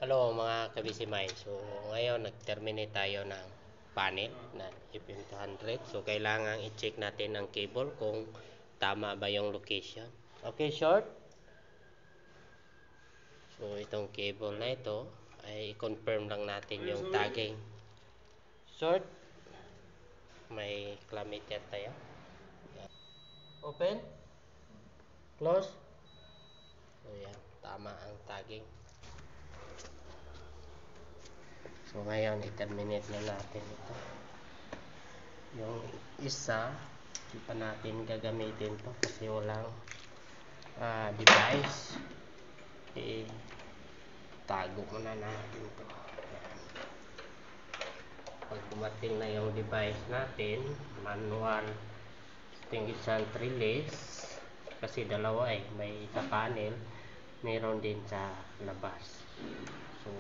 Hello mga kabisimay. So ngayon nag-terminate tayo ng panel na FM200. So kailangan i-check natin ang cable kung tama ba yung location. Okay, short. So itong cable na ito ay i-confirm lang natin yung tagging. Short. May kilometer tayo. Open. Close. So yan, tama ang tagging. So ngayon i-terminate na natin ito. Yung isa, hindi pa natin gagamitin to kasi walang device. Tago muna natin to. Ayan. Pag dumating na yung device natin, manual extinguishing release, kasi dalawa may sa panel, meron din sa labas. So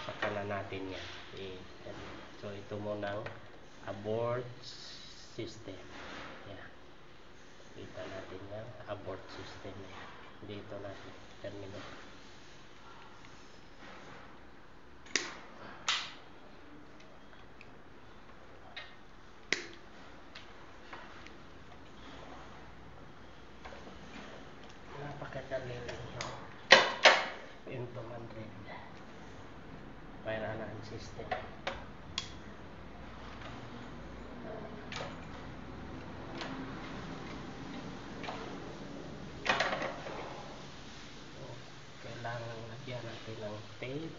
saka na natin yan. So ito muna abort system. Yan. Kita natin yan. Abort system. Yan. Dito natin terminate. Napakadali lang yung FM200 fire alarm system. Kailangan lagyan natin ng tape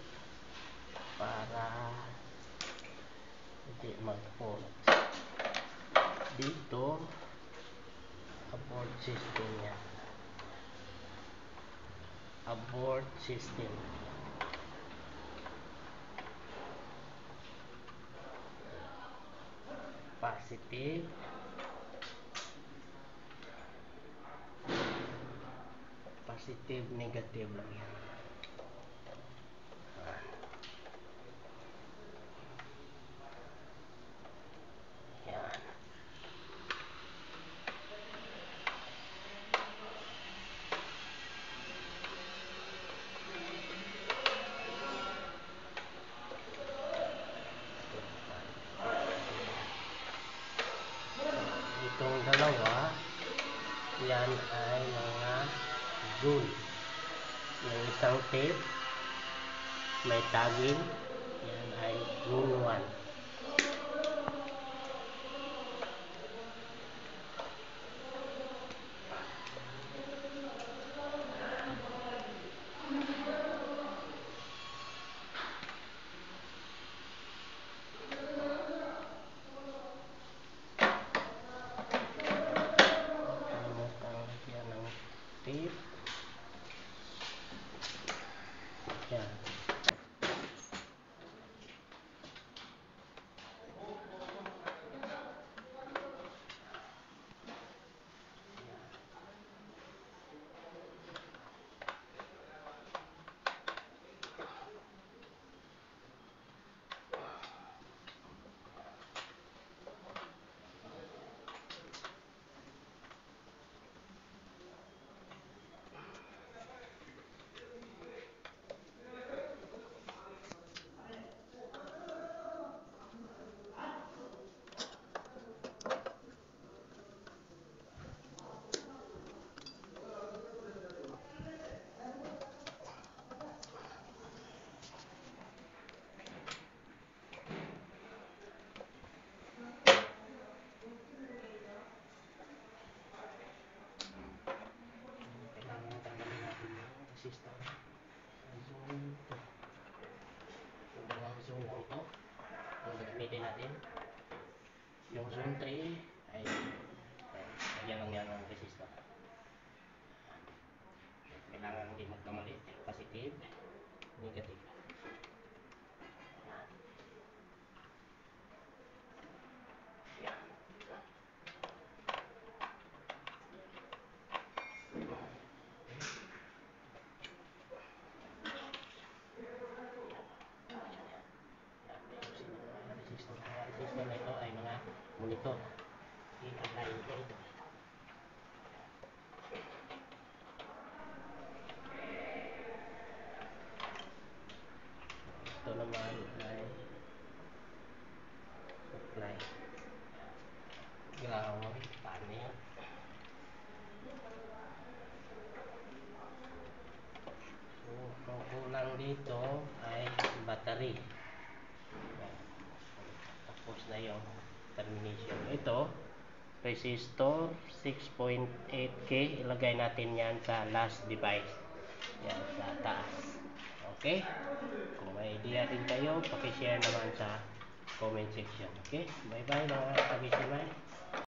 para hindi mag-fault. Dito abort system yan. Abort system. Positive, negative lang yan. Yan. Itong dalawa, yan ay mga zone. Yung isang tape, may tagging, yan ay zone 1. Tape. Yan. System. Zone 2. Yung dalawang zone na ito, yung gagamitin natin. Yung zone 3 ay lagyan lang yan ng resistor. Kailangan hindi magkamali. Positive, negative. Resistor na ito ay mga monitor. I-apply nito ito. naman ay supply ground panel. So ang kulang dito ay battery. Yan. Tapos na yung termination. Ito resistor 6.8K, ilagay natin yan sa last device, yan sa taas. Okay, kung may idea din kayo, pakishare naman sa comment section. Okay, bye bye mga kabisiman.